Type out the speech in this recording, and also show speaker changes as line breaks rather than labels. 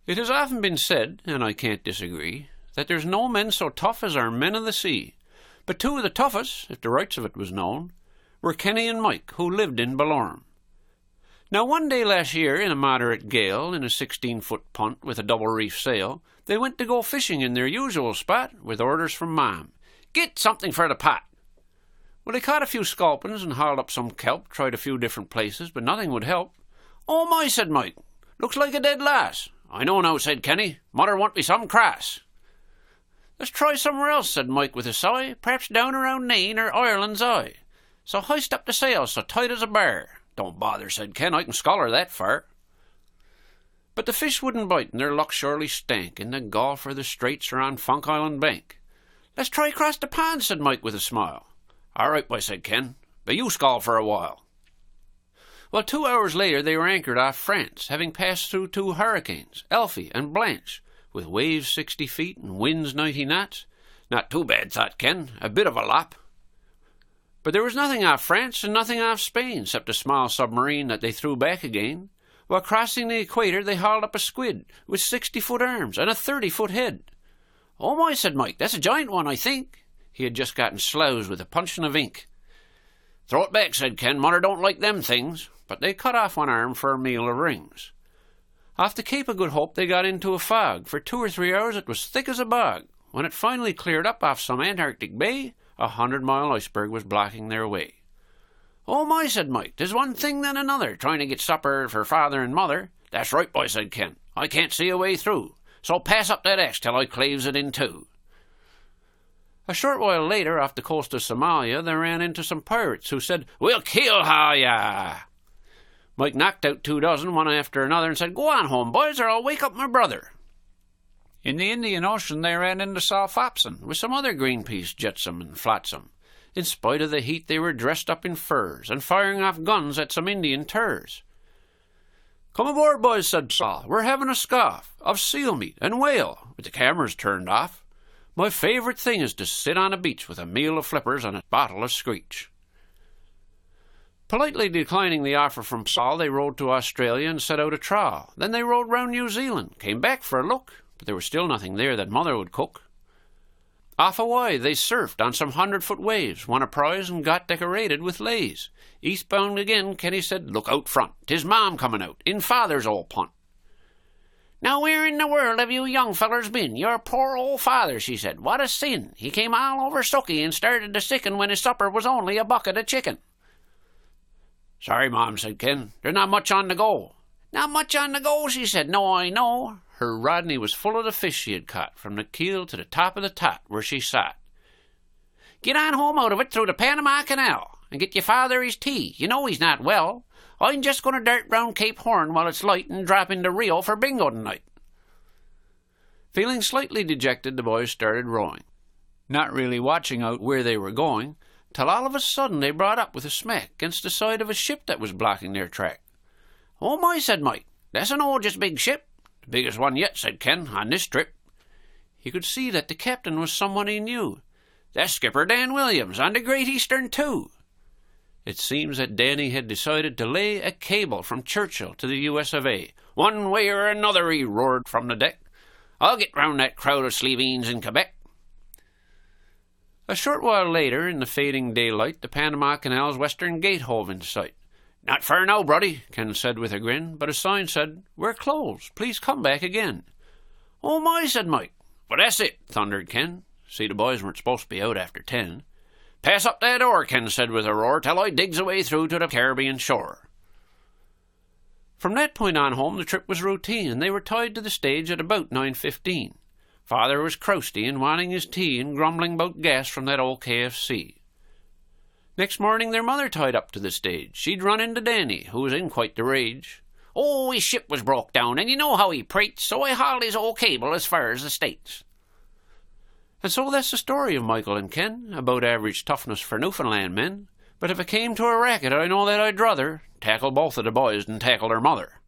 It has often been said, and I can't disagree, that there's no men so tough as our men of the sea. But two of the toughest, if the rights of it was known, were Kenny and Mike, who lived in Balorm. Now one day last year, in a moderate gale, in a 16-foot punt with a double reef sail, they went to go fishing in their usual spot, with orders from Mom. "Get something for the pot." Well, they caught a few sculpins and hauled up some kelp, tried a few different places, but nothing would help. "Oh my," said Mike, "looks like a dead lass." "I know now," said Kenny. "Mother won't be some crass." "Let's try somewhere else," said Mike with a sigh, "perhaps down around Nain or Ireland's Eye. So hoist up the sail so tight as a bar." "Don't bother," said Ken, "I can sculler that far." But the fish wouldn't bite, and their luck surely stank in the Gulf or the Straits or on Funk Island Bank. "Let's try across the pond," said Mike with a smile. "All right, boy," said Ken, "but you scull for a while." Well, 2 hours later they were anchored off France, having passed through 2 hurricanes, Elfie and Blanche, with waves 60 feet and winds 90 knots. Not too bad, thought Ken, a bit of a lop. But there was nothing off France and nothing off Spain, except a small submarine that they threw back again. While crossing the equator they hauled up a squid with 60-foot arms and a 30-foot head. "Oh my," said Mike, "that's a giant one, I think." He had just gotten sloused with a puncheon of ink. "Throw it back," said Ken, "Mother don't like them things." But they cut off one arm for a meal of rings. Off the Cape of Good Hope they got into a fog. For 2 or 3 hours it was thick as a bog. When it finally cleared up off some Antarctic bay, a 100-mile iceberg was blocking their way. "Oh my," said Mike, "'tis one thing then another, trying to get supper for father and mother." "That's right, boy," said Ken, "I can't see a way through, so pass up that axe till I claves it in two." A short while later, off the coast of Somalia, they ran into some pirates who said, "We'll kill ya." Mike knocked out 2 dozen, one after another, and said, "Go on home, boys, or I'll wake up my brother." In the Indian Ocean they ran into Salfopson, with some other Greenpeace jetsam and flotsam. In spite of the heat they were dressed up in furs, and firing off guns at some Indian terrors. "Come aboard, boys," said Saul. "We're having a scoff of seal meat and whale, with the cameras turned off. My favourite thing is to sit on a beach with a meal of flippers and a bottle of screech." Politely declining the offer from Saul, they rowed to Australia and set out a trawl. Then they rowed round New Zealand, came back for a look, but there was still nothing there that Mother would cook. Off Hawaii they surfed on some 100-foot waves, won a prize and got decorated with leis. Eastbound again, Kenny said, "Look out front, 'tis Mom coming out, in Father's old punt." "Now where in the world have you young fellers been? Your poor old father," she said. "What a sin! He came all over sooky and started to sicken when his supper was only a bucket of chicken." "Sorry, Mom," said Ken. "There's not much on the go." "Not much on the go," she said. "No, I know." Her Rodney was full of the fish she had caught, from the keel to the top of the tot where she sat. "Get on home out of it through the Panama Canal, and get your father his tea. You know he's not well. I'm just going to dart round Cape Horn while it's light and drop into Rio for bingo tonight." Feeling slightly dejected, the boys started rowing, not really watching out where they were going, till all of a sudden they brought up with a smack against the side of a ship that was blocking their track. "Oh my," said Mike, "that's an just big ship." "The biggest one yet," said Ken, "on this trip." He could see that the captain was someone he knew. "That's Skipper Dan Williams, on the Great Eastern too." It seems that Danny had decided to lay a cable from Churchill to the US of A. "One way or another," he roared from the deck. "I'll get round that crowd of Slovenes in Quebec." A short while later, in the fading daylight, the Panama Canal's western gate hove in sight. "Not far now, Bruddy," Ken said with a grin, but a sign said, "We're closed. Please come back again." "Oh my," said Mike. "Well, that's it," thundered Ken. See, the boys weren't supposed to be out after 10. "Pass up that oar," Ken said with a roar, "till I digs away through to the Caribbean shore." From that point on home the trip was routine, and they were tied to the stage at about 9:15. Father was crousty and wanting his tea and grumbling about gas from that old KFC. Next morning their mother tied up to the stage. She'd run into Danny, who was in quite the rage. "Oh, his ship was broke down, and you know how he prates, so I hauled his old cable as far as the States." And so that's the story of Michael and Ken, about average toughness for Newfoundland men. But if it came to a racket, I know that I'd rather tackle both of the boys than tackle their mother.